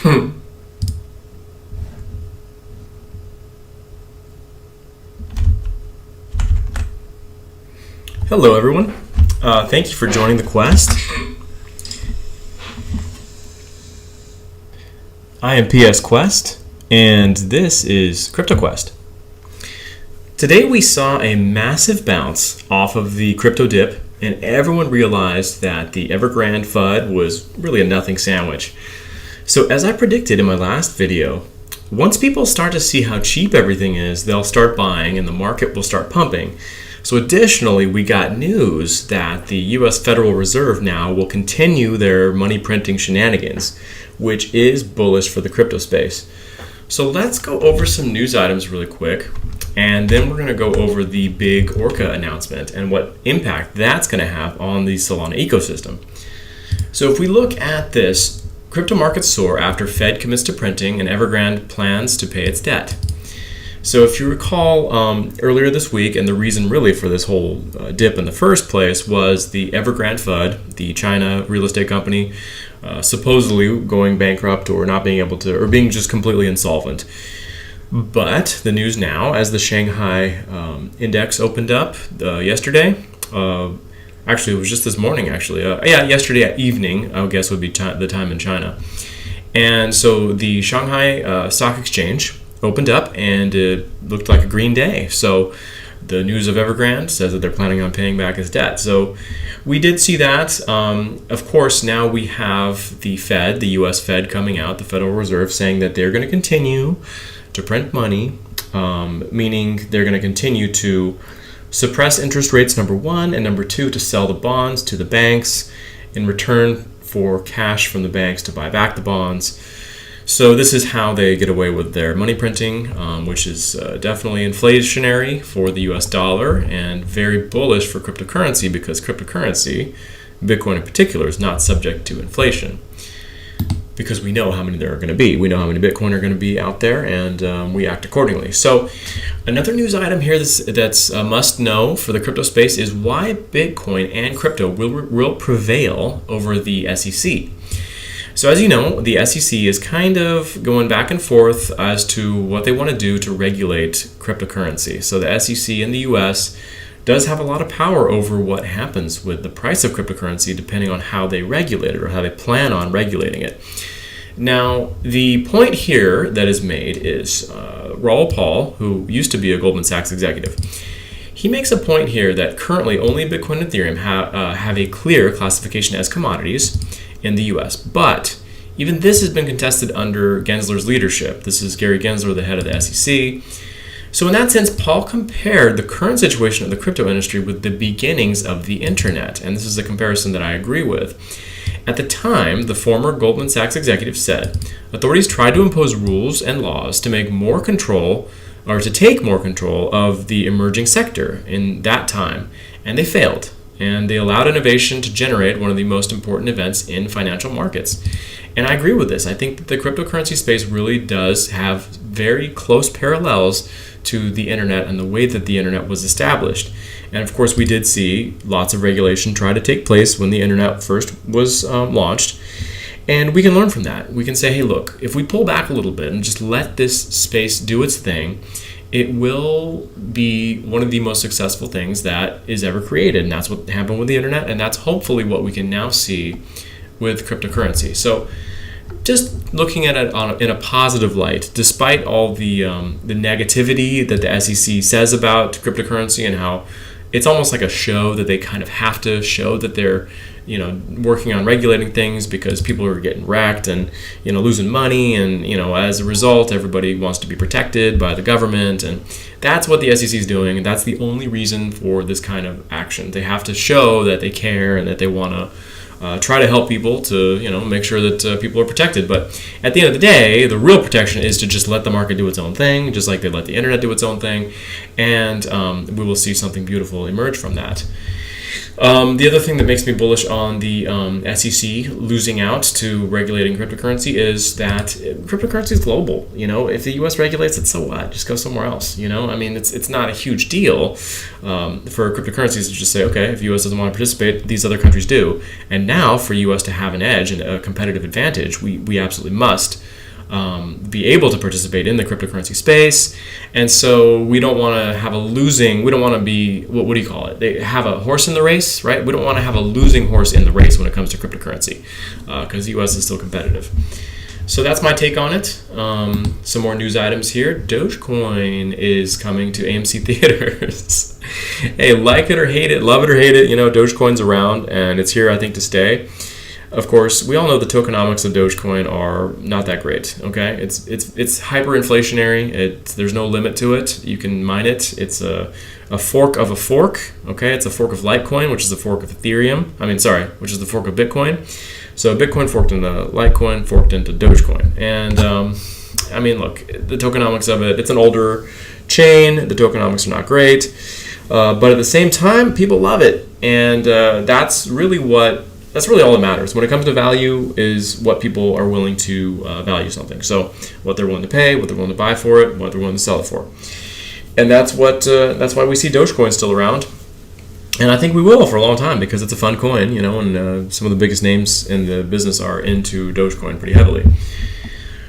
Hello everyone, thank you for joining the quest. I am PS Quest, and this is CryptoQuest. Today we saw a massive bounce off of the crypto dip, and everyone realized that the Evergrande FUD was really a nothing sandwich. So as I predicted in my last video, once people start to see how cheap everything is, they'll start buying and the market will start pumping. So additionally, we got news that the US Federal Reserve now will continue their money printing shenanigans, which is bullish for the crypto space. So let's go over some news items really quick, and then we're going to go over the big ORCA announcement and what impact that's going to have on the Solana ecosystem. So if we look at this, crypto markets soar after Fed commits to printing and Evergrande plans to pay its debt. So if you recall earlier this week, and the reason really for this whole dip in the first place was the Evergrande FUD, the China real estate company, supposedly going bankrupt or not being able to, or being just completely insolvent. But the news now, as the Shanghai index opened up yesterday, actually it was just this morning yesterday evening, I guess would be the time in China. And so the Shanghai Stock Exchange opened up and it looked like a green day. So the news of Evergrande says that they're planning on paying back its debt. So we did see that. Of course, now we have the Fed, the US Fed coming out, the Federal Reserve, saying that they're going to continue to print money, meaning they're going to continue to suppress interest rates, number one, and number two, to sell the bonds to the banks in return for cash from the banks to buy back the bonds. So this is how they get away with their money printing, which is definitely inflationary for the US dollar and very bullish for cryptocurrency, because cryptocurrency, Bitcoin in particular, is not subject to inflation, because we know how many there are going to be. We know how many Bitcoin are going to be out there, and we act accordingly. So another news item here that's a must know for the crypto space is why Bitcoin and crypto will prevail over the SEC. So as you know, the SEC is kind of going back and forth as to what they want to do to regulate cryptocurrency. So the SEC in the US does have a lot of power over what happens with the price of cryptocurrency, depending on how they regulate it or how they plan on regulating it. Now, the point here that is made is Raoul Pal, who used to be a Goldman Sachs executive, he makes a point here that currently only Bitcoin and Ethereum have a clear classification as commodities in the US. But even this has been contested under Gensler's leadership. This is Gary Gensler, the head of the SEC. So in that sense, Paul compared the current situation of the crypto industry with the beginnings of the internet. And this is a comparison that I agree with. At the time, the former Goldman Sachs executive said, authorities tried to impose rules and laws to make more control, or to take more control of the emerging sector in that time, and they failed. And they allowed innovation to generate one of the most important events in financial markets. And I agree with this. I think that the cryptocurrency space really does have very close parallels to the internet and the way that the internet was established. And of course, we did see lots of regulation try to take place when the internet first was launched. And we can learn from that. We can say, hey, look, if we pull back a little bit and just let this space do its thing, it will be one of the most successful things that is ever created. And that's what happened with the internet. And that's hopefully what we can now see with cryptocurrency. So just looking at it in a positive light, despite all the negativity that the SEC says about cryptocurrency and how it's almost like a show that they kind of have to show that they're working on regulating things because people are getting wrecked and losing money, and as a result everybody wants to be protected by the government, and that's what the SEC is doing, and that's the only reason for this kind of action. They have to show that they care and that they want to try to help people to make sure that people are protected. But at the end of the day, the real protection is to just let the market do its own thing, just like they let the internet do its own thing, and we will see something beautiful emerge from that. The other thing that makes me bullish on the SEC losing out to regulating cryptocurrency is that cryptocurrency is global. If the U.S. regulates it, so what? Just go somewhere else. I mean, it's not a huge deal for cryptocurrencies to just say, okay, if the U.S. doesn't want to participate, these other countries do. And now, for U.S. to have an edge and a competitive advantage, we absolutely must be able to participate in the cryptocurrency space. And so we don't want to have we don't want to be, what do you call it? They have a horse in the race, right? We don't want to have a losing horse in the race when it comes to cryptocurrency because the U.S. is still competitive. So that's my take on it. Some more news items here. Dogecoin is coming to AMC theaters. Hey, like it or hate it, love it or hate it, Dogecoin's around and it's here, I think, to stay. Of course, we all know the tokenomics of Dogecoin are not that great. Okay, it's hyperinflationary. There's no limit to it. You can mine it. It's a fork of a fork. Okay, it's a fork of Litecoin, which is a fork of Ethereum. Which is the fork of Bitcoin. So Bitcoin forked into Litecoin, forked into Dogecoin, and look, the tokenomics of it. It's an older chain. The tokenomics are not great, but at the same time, people love it, and that's really all that matters. When it comes to value is what people are willing to value something. So what they're willing to pay, what they're willing to buy for it, what they're willing to sell it for. And that's why we see Dogecoin still around. And I think we will for a long time because it's a fun coin, and some of the biggest names in the business are into Dogecoin pretty heavily.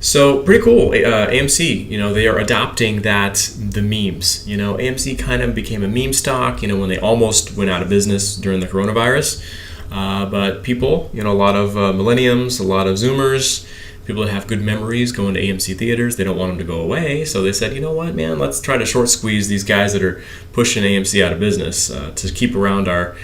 So pretty cool. AMC, they are adopting the memes. AMC kind of became a meme stock, when they almost went out of business during the coronavirus. But people, a lot of millenniums, a lot of Zoomers, people that have good memories going to AMC theaters, they don't want them to go away. So they said, you know what, man, let's try to short squeeze these guys that are pushing AMC out of business to keep around our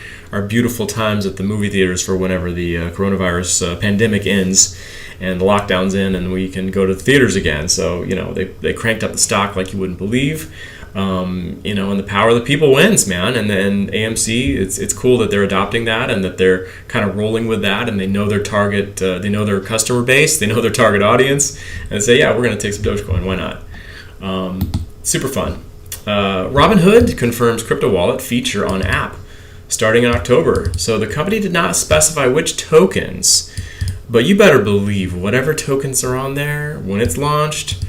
beautiful times at the movie theaters for whenever the coronavirus pandemic ends and the lockdown's in and we can go to the theaters again. So, they cranked up the stock like you wouldn't believe. And the power of the people wins, man. And then AMC, it's cool that they're adopting that and that they're kind of rolling with that, and they know their target, they know their customer base, they know their target audience, and say, yeah, we're going to take some Dogecoin. Why not? Super fun. Robinhood confirms crypto wallet feature on app starting in October. So the company did not specify which tokens, but you better believe whatever tokens are on there when it's launched,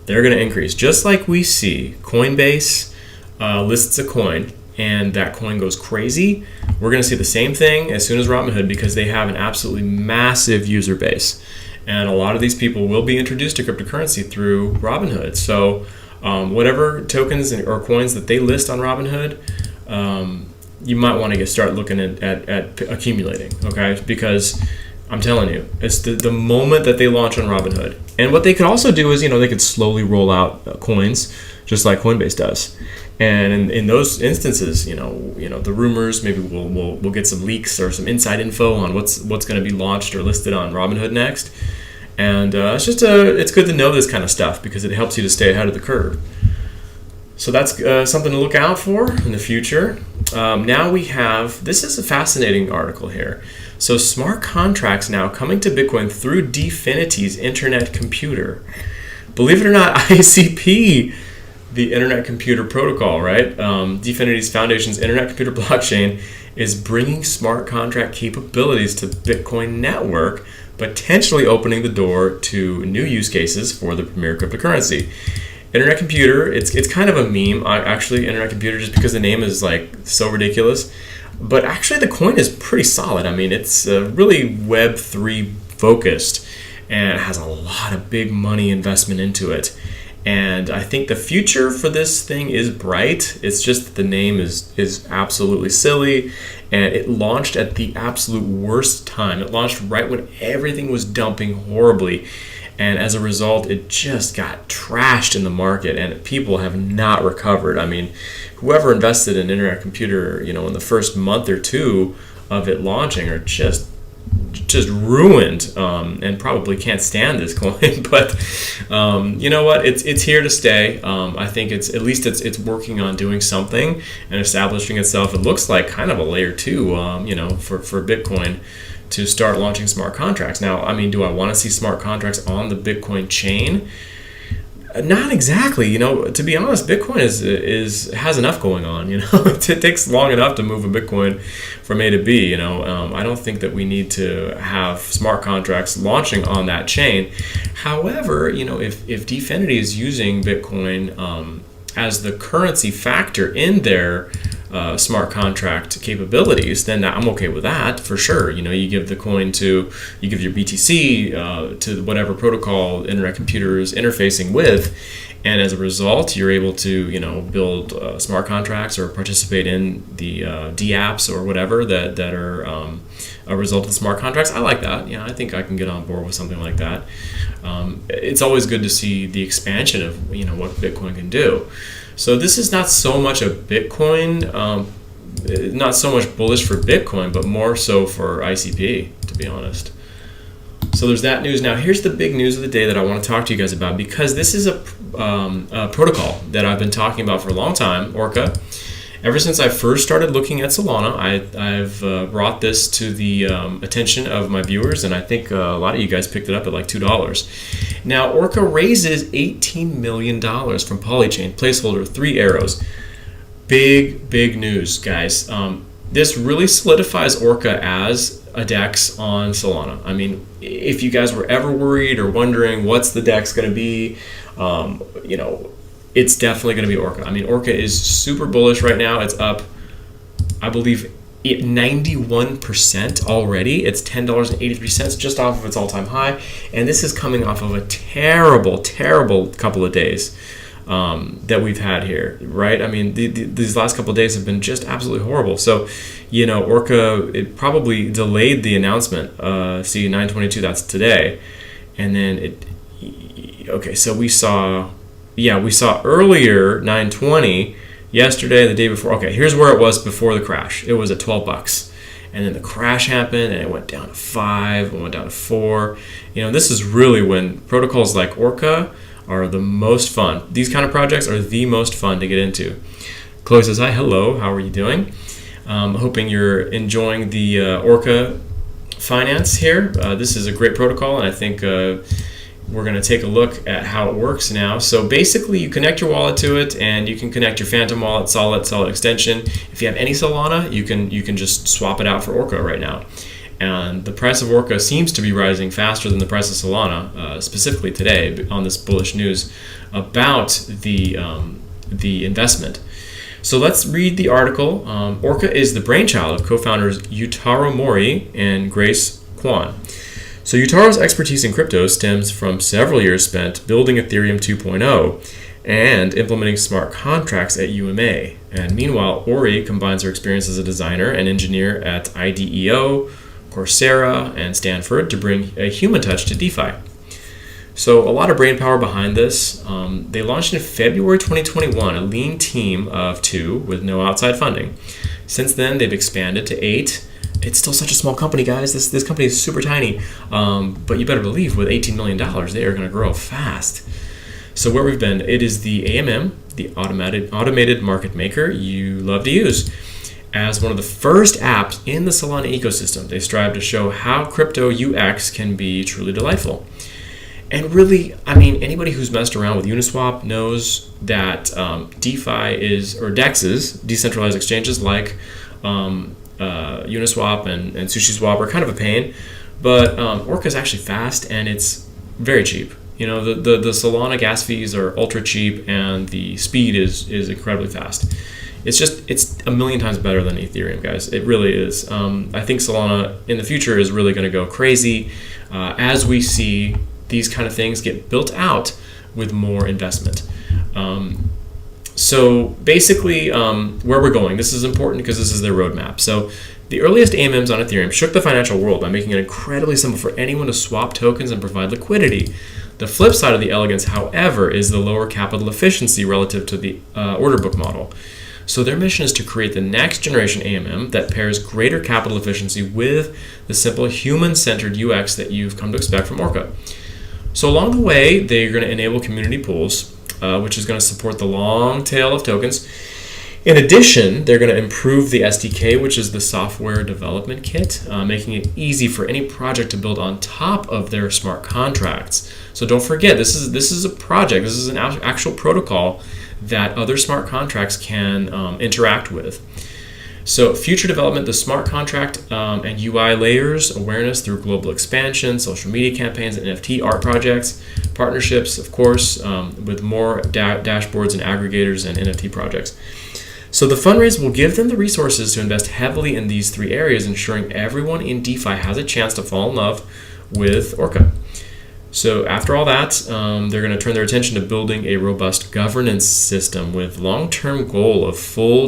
they're going to increase. Just like we see Coinbase lists a coin and that coin goes crazy, we're going to see the same thing as soon as Robinhood because they have an absolutely massive user base. And a lot of these people will be introduced to cryptocurrency through Robinhood. So whatever tokens or coins that they list on Robinhood, you might want to start looking at accumulating, okay? Because I'm telling you, it's the moment that they launch on Robinhood. And what they could also do is, they could slowly roll out coins, just like Coinbase does. And in those instances, the rumors, maybe we'll get some leaks or some inside info on what's going to be launched or listed on Robinhood next. And it's good to know this kind of stuff because it helps you to stay ahead of the curve. So that's something to look out for in the future. Now this is a fascinating article here. So smart contracts now coming to Bitcoin through Dfinity's internet computer. Believe it or not, ICP, the Internet Computer Protocol, right? Dfinity's Foundation's Internet Computer Blockchain is bringing smart contract capabilities to Bitcoin network, potentially opening the door to new use cases for the premier cryptocurrency. Internet Computer, it's kind of a meme, actually, Internet Computer, just because the name is so ridiculous. But actually, the coin is pretty solid. I mean, it's really Web3 focused and it has a lot of big money investment into it. And I think the future for this thing is bright. It's just that the name is absolutely silly. And it launched at the absolute worst time. It launched right when everything was dumping horribly. And as a result, it just got trashed in the market, and people have not recovered. I mean, whoever invested in Internet Computer, in the first month or two of it launching are just ruined, and probably can't stand this coin. But you know what? It's here to stay. I think it's working on doing something and establishing itself. It looks like kind of a layer 2, for Bitcoin, to start launching smart contracts. Now, I mean, do I want to see smart contracts on the Bitcoin chain? Not exactly. To be honest, Bitcoin has enough going on. It takes long enough to move a Bitcoin from A to B. I don't think that we need to have smart contracts launching on that chain. However, if Dfinity is using Bitcoin as the currency factor in their smart contract capabilities, then I'm okay with that for sure. You give the coin you give your BTC to whatever protocol internet computer is interfacing with, and as a result, you're able to build smart contracts or participate in the dApps or whatever that are a result of the smart contracts. I like that. I think I can get on board with something like that. It's always good to see the expansion of what Bitcoin can do. So this is not so much a Bitcoin, not so much bullish for Bitcoin, but more so for ICP, to be honest. So there's that news. Now here's the big news of the day that I want to talk to you guys about, because this is a protocol that I've been talking about for a long time, ORCA. Ever since I first started looking at Solana, I've brought this to the attention of my viewers, and I think a lot of you guys picked it up at like $2. Now, ORCA raises $18 million from Polychain, placeholder 3 arrows. Big news, guys. This really solidifies ORCA as a DEX on Solana. I mean, if you guys were ever worried or wondering what's the DEX going to be, it's definitely going to be ORCA. I mean, ORCA is super bullish right now. It's up, I believe, 91% already. It's $10.83 just off of its all-time high. And this is coming off of a terrible couple of days that we've had here, right? I mean, these last couple of days have been just absolutely horrible. So, ORCA, it probably delayed the announcement. See, 9/22, that's today. And then so we saw earlier 9/20 yesterday, the day before. Okay, here's where it was before the crash. It was at $12, and then the crash happened, and it went down to 5, it went down to 4. This is really when protocols like ORCA are the most fun. These kind of projects are the most fun to get into. Chloe says, hi, hello, how are you doing? Hoping you're enjoying the ORCA finance here. This is a great protocol, and I think we're going to take a look at how it works now. So basically, you connect your wallet to it, and you can connect your Phantom wallet, Solid extension. If you have any Solana, you can just swap it out for ORCA right now. And the price of ORCA seems to be rising faster than the price of Solana, specifically today on this bullish news about the investment. So let's read the article. ORCA is the brainchild of co-founders Yutaro Mori and Grace Kwan. So Yutaro's expertise in crypto stems from several years spent building Ethereum 2.0 and implementing smart contracts at UMA. And meanwhile, Ori combines her experience as a designer and engineer at IDEO, Coursera, and Stanford to bring a human touch to DeFi. So a lot of brain power behind this. They launched in February 2021, a lean team of 2 with no outside funding. Since then, they've expanded to 8. It's still such a small company, guys. This company is super tiny. But you better believe with $18 million, they are going to grow fast. So where we've been, it is the AMM, the automated market maker you love to use. As one of the first apps in the Solana ecosystem, they strive to show how crypto UX can be truly delightful. And really, I mean, anybody who's messed around with Uniswap knows that DeFi or DEXs, decentralized exchanges like Uniswap and SushiSwap are kind of a pain, but ORCA is actually fast and it's very cheap. The Solana gas fees are ultra cheap and the speed is incredibly fast. It's a million times better than Ethereum, guys. It really is. I think Solana in the future is really going to go crazy as we see these kind of things get built out with more investment. So basically, where we're going, this is important because this is their roadmap. So the earliest AMMs on Ethereum shook the financial world by making it incredibly simple for anyone to swap tokens and provide liquidity. The flip side of the elegance, however, is the lower capital efficiency relative to the order book model. So their mission is to create the next generation AMM that pairs greater capital efficiency with the simple human-centered UX that you've come to expect from ORCA. So along the way, they're going to enable community pools, which is going to support the long tail of tokens. In addition, they're going to improve the SDK, which is the software development kit, making it easy for any project to build on top of their smart contracts. So don't forget, this is a project. This is an actual protocol that other smart contracts can interact with. So future development, the smart contract and UI layers, awareness through global expansion, social media campaigns, and NFT art projects, partnerships, of course, with more dashboards and aggregators and NFT projects. So the fundraise will give them the resources to invest heavily in these three areas, ensuring everyone in DeFi has a chance to fall in love with ORCA. So after all that, they're going to turn their attention to building a robust governance system with long-term goal of full